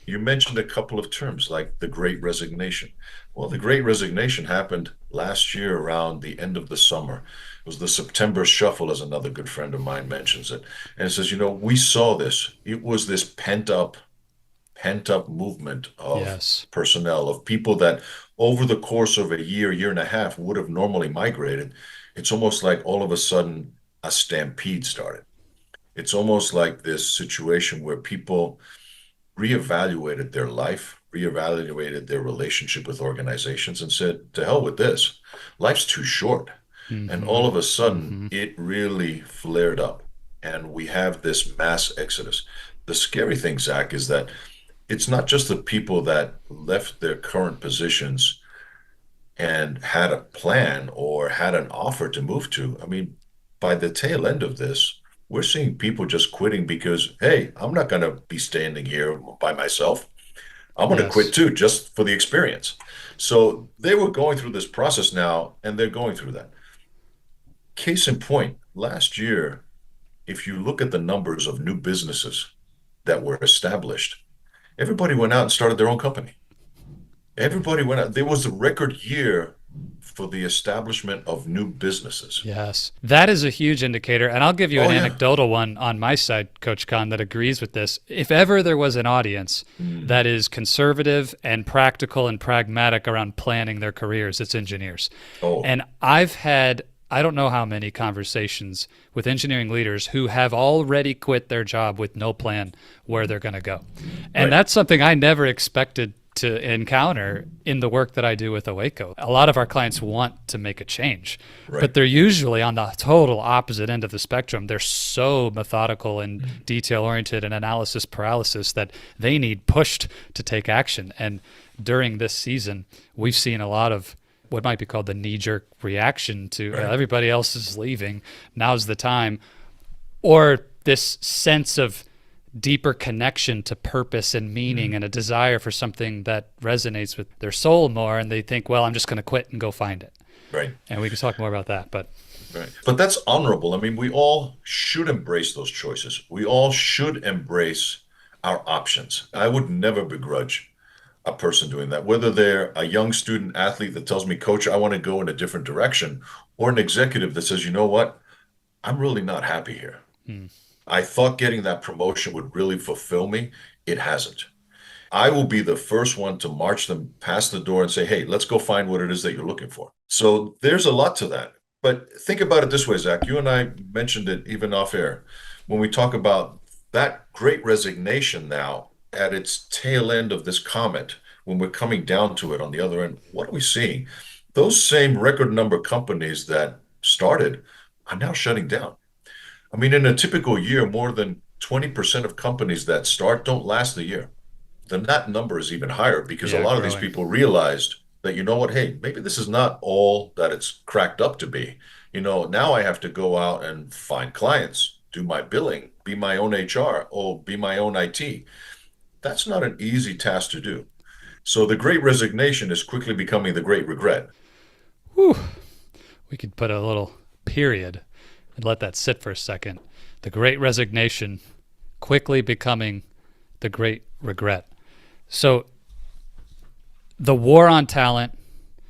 You mentioned a couple of terms like the Great Resignation. Well, the Great Resignation happened last year around the end of the summer. It was the September Shuffle, as another good friend of mine mentions it. And it says, we saw this. It was this pent up movement of Yes. personnel, of people that over the course of a year, year and a half would have normally migrated. It's almost like all of a sudden a stampede started. It's almost like this situation where people reevaluated their life, reevaluated their relationship with organizations, and said, to hell with this. Life's too short. And Mm-hmm. all of a sudden, Mm-hmm. it really flared up. And we have this mass exodus. The scary thing, Zach, is that it's not just the people that left their current positions and had a plan or had an offer to move to. I mean, by the tail end of this, we're seeing people just quitting because, hey, I'm not going to be standing here by myself. I'm going to quit Yes. too, just for the experience. So they were going through this process now, and they're going through that. Case in point, last year, if you look at the numbers of new businesses that were established, everybody went out and started their own company. Everybody went out. There was a record year for the establishment of new businesses. Yes. That is a huge indicator. And I'll give you an Oh, yeah. anecdotal one on my side, Coach Khan, that agrees with this. If ever there was an audience that Mhm. is conservative and practical and pragmatic around planning their careers, it's engineers. Oh, And I've had, I don't know how many conversations with engineering leaders who have already quit their job with no plan where they're going to go. And right, that's something I never expected to encounter in the work that I do with Owaco. A lot of our clients want to make a change, right. but they're usually on the total opposite end of the spectrum. They're so methodical and detail oriented and analysis paralysis that they need pushed to take action. And during this season, we've seen a lot of what might be called the knee jerk reaction to Right. everybody else is leaving. Now's the time. Or this sense of deeper connection to purpose and meaning Mhm. and a desire for something that resonates with their soul more. And they think, well, I'm just going to quit and go find it. Right. And we can talk more about that. But Right. But that's honorable. I mean, we all should embrace those choices. We all should embrace our options. I would never begrudge a person doing that, whether they're a young student athlete that tells me, Coach, I want to go in a different direction, or an executive that says, you know what? I'm really not happy here. hmm, I thought getting that promotion would really fulfill me. It hasn't. I will be the first one to march them past the door and say, hey, let's go find what it is that you're looking for. So there's a lot to that. But think about it this way, Zach. You and I mentioned it even off air when we talk about that great resignation now at its tail end of this comet, when we're coming down to it on the other end. What are we seeing? Those same record number companies that started are now shutting down. I mean, in a typical year, more than 20% of companies that start don't last the year. Then that number is even higher because a yeah, lot of these growing. people realized that, you know what, hey, maybe this is not all that it's cracked up to be. Now I have to go out and find clients, do my billing, be my own HR, or be my own IT. That's not an easy task to do. So the great resignation is quickly becoming the great regret. Whew. We could put a little period and let that sit for a second. The great resignation quickly becoming the great regret. So the war on talent